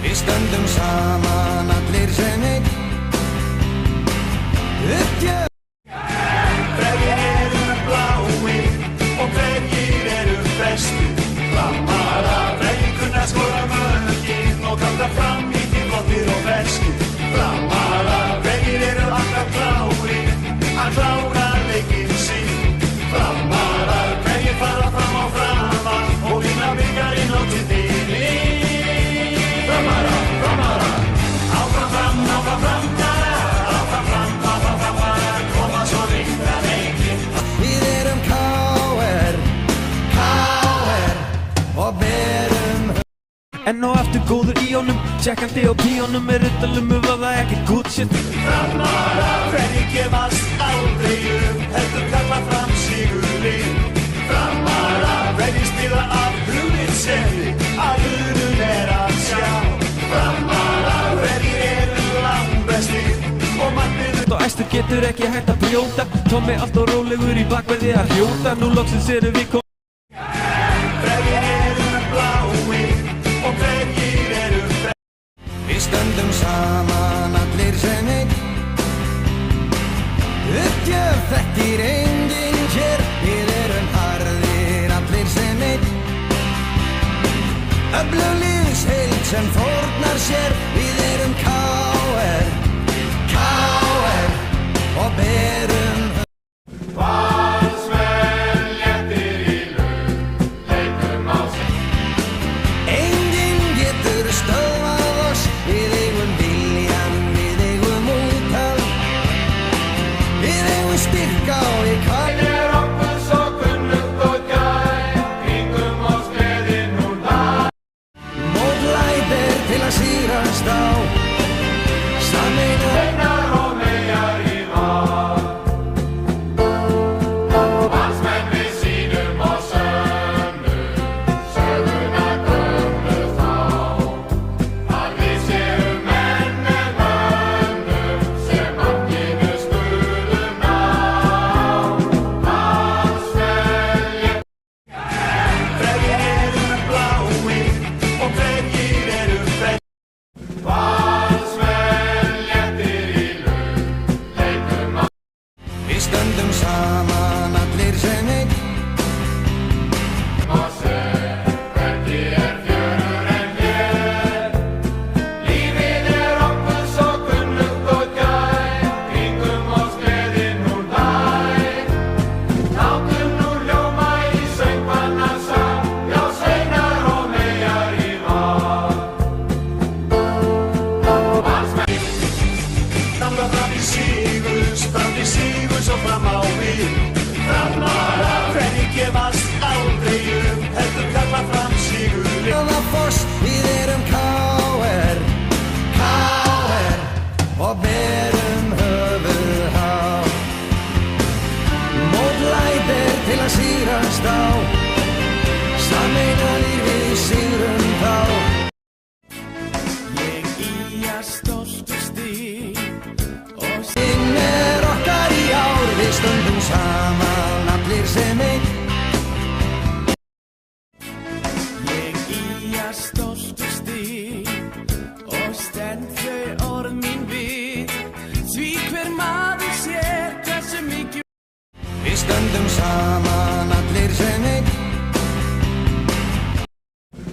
Við stöndum saman allir sem einn. Uppgjöf. Hverjir eru bláir og hverjir eru bestir? Framarar, hverjir kunna skora mörkin og kalla fram í flottir og ferskir? Framarar, hverjir eru alltaf klárir að klára leikinn sinn? Framarar, hverjir fara fram á Framar og vinna bikarinn á titlinum? Framarar, Framarar, áfram fram, áfram fram, áfram fram, áfram fram, koma svo vinna leikinn. Við erum KR og berum. Enn og aftur góður í honum, tjekkandi á píónum, utanum var það ekkert good shit. Framarar, hverjir gefast aldrei heldur kalla fram sigurinn. Framarar, hverjir spila af hugvitssemi, að hugurinn að sjá. Framarar, hverjir eru langbestir og markmið. Og æstur getur ekki hægt að brjóta, Tommi allt og rólegur í bakverði að hljóta. Nú loksins erum við komið. Hverjir eru bláir og hverjir eru Við stöndum saman allir sem einn. Uppgjöf þekkir enginn hér. Við erum harðir allir sem einn. Öflug liðsheild sem fórnar sér. Við erum KR og berum. Valsmenn léttir í laug, leikum á sig. Enginn getur stöðvað oss. Við eigum viljan, við eigum úthald. Við eigum styrka og í kall. Er okkur svo kunnugt og gæt, kringum oss gleðin úr dag. Mótlæt til að sigrast á. Sameina Einar og meyjar í val. Valsmenn við sýnum og sönnum, söguna gömlu þá. Að við séum menn með mönnum, sem markinu skulum ná. Valsmenn hverjir eru bláir og hverjir eru bestir? Valsmenn léttir í laug, leikum á. Við stöndum saman allir sem einn. Hvergi fjörur en hér. Lífið okkur svo kunnugt og gæt, kringum oss gleðin úr dag. Látum nú hljóma í söngvannans sang, já sveinar og meyjar í val. Valsmenn standa fram í sigurs og fram á við. Framarar, hverjir gefast aldrei heldur kalla fram sigurinn. Höfðafoss, við erum KR og berum höfuð hátt. Mótlæt til að sigrast á. Sameinaðir við sigrum þá. Ég ýja stoltur stíg og Inn okkar í ár. Við stöndum saman allir sem einn. ég ýja stoltur stíg og stend þau orð mín við. Því hver maður sér hversu mikið. Við stöndum saman allir sem einn.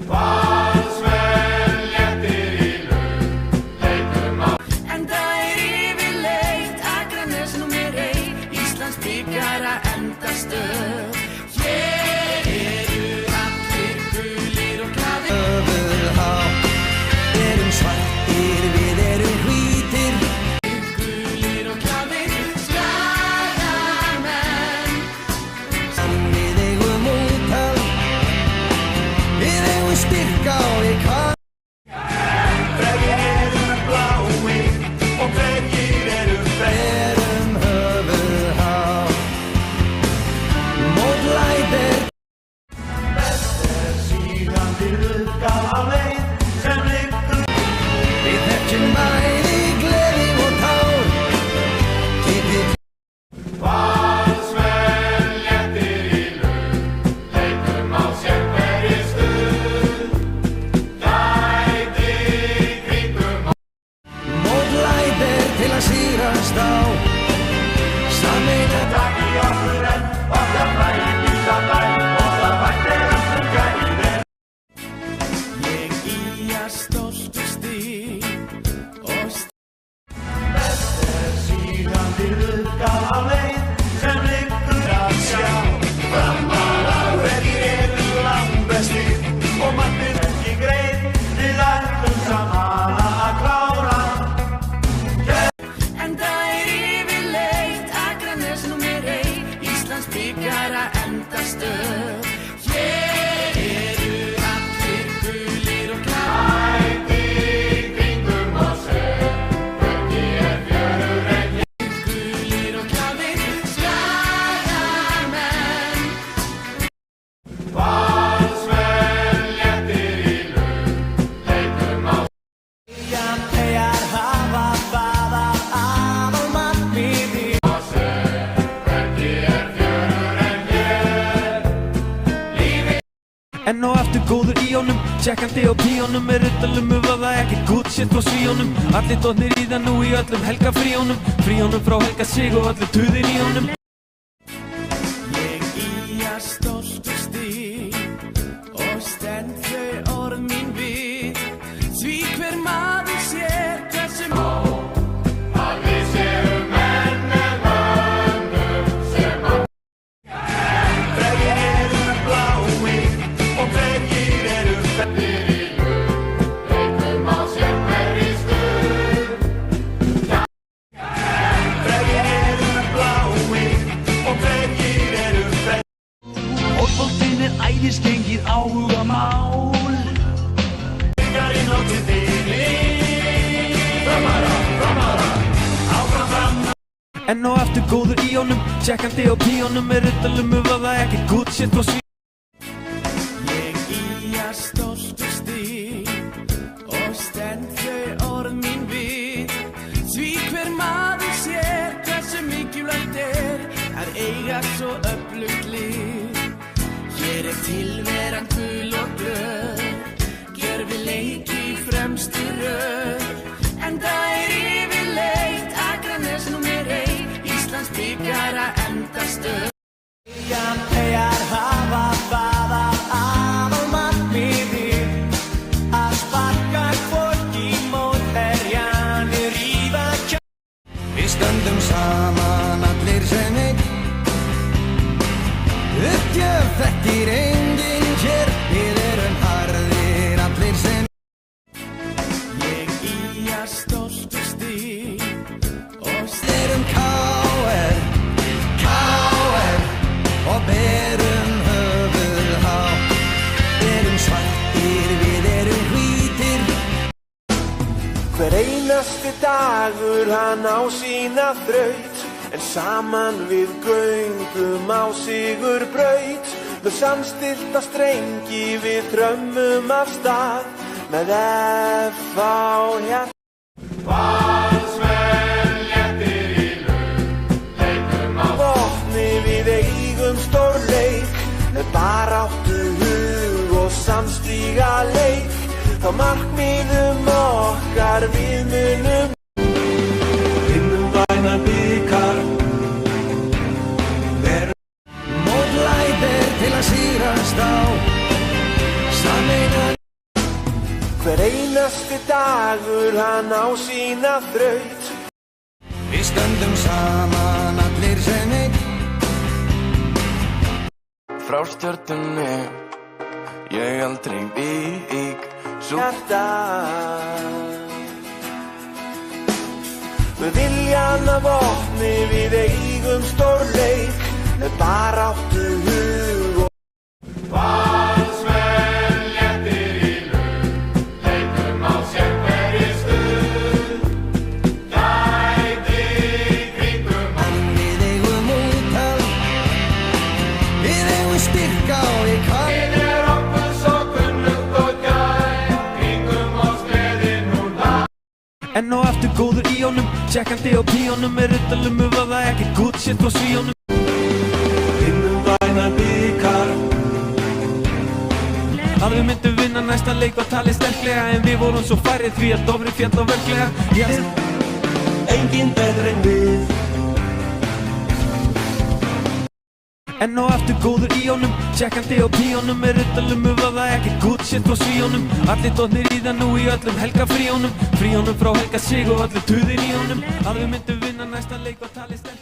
Valsmenn léttir í laug, leikum á. Enda yfirleitt Akranes númer 1, Íslands bikar að enda stöð. Hér eru allir gulir og glaðir. Höfuð hátt. Erum svartir, við erum hvítir. Gulir og glaðir, skagamenn. stoltustíg og Sígandi uppgáfa leið sem liggur að sjá. Framarar hverjir eru langbestir og margir ekki greið. Við ætlum saman að klára. En það yfirleitt Akranes númer 1 Íslands byggar að endastöð. Hér eru allir gulir og klárir. Gulir og klárir, Skagamenn. Eyjar hafa það að aðalmarkmiði. Enn og aftur góður í honum, tjekkandi á píónum, utanum var það ekki good shit frá svíjónum. Allir dótnir í það nú í öllum helgafríónum, fríónum frá Helga Sig og allir tuðin í honum. Ég ýja stoltustíg og stend þau orð mín við. Því hver maður sér hversu Hverjir eru bláir og hverjir eru fettir. Hverjir eru bláir og hverjir eru fettir. Fótboltinn æðisgengið áhugamál. Inn á titilinn. Framara, áfram fram. Enn og aftur góður í honum, tjekkandi á píónum, utanum var það ekki good shit frá svíjónum. Ég ýja stoltustíg og stend þau orð mín við. Því hver maður sér hversu mikilvægt að eiga svo öflugt lið. Hér tilveran gul og glöð, gjörvi leik í fremstu röð. En það yfirleitt Akranes númer 1 Íslands byggar að endastöð. Eyjar hafa það að aðalmarkmiði að sparka fólk í mótherjanir, rífa kjá. Við stöndum saman allir sem einn. Uppgjöf þekkir enginn hér. Við erum harðir allir sem Ég ýja stoltustíg og Við erum KR og berum höfuð hátt. Við erum svartir, við erum hvítir. Hver einasti dagur hann á sína þraut, en saman við göngum á sigurbraut. Með samstillta strengi við þrömmum af stað, með F á hjarta. Vopni við eigum stórleik, með baráttu hug og samstíga leik. Þá markmiðum okkar við munum Vinnum vænan bikar. Mótlætir til að sigrast á. Sameinan hver einasti dagur hann á sína þraut. Við stöndum saman allir sem einn. Frá stjörnunni, ég aldrei vík, svo Hjarta með viljan að vopni við eigum stórleik, með baráttu hug og Við eigum úthald, við eigum styrka og ég kann. Enn og aftur góður í honum, tjekkandi á píónum, utanum var það ekki good shit frá svíjónum. Vinnum vænan bikar. Að við myndum vinna næsta leik var talið sterklega, en við vorum svo færið því að Dofri féll á verklega. Enginn betri en við. Enn og aftur góður í honum, tjekkandi á píónum. Með ruddalum var það ekki good shit frá svíjónum. Allir dotnir í það nú í öllum helgafríónum. Fríónum frá Helga Sig og allir tuðin í honum. Að við myndum vinna næsta leik og talið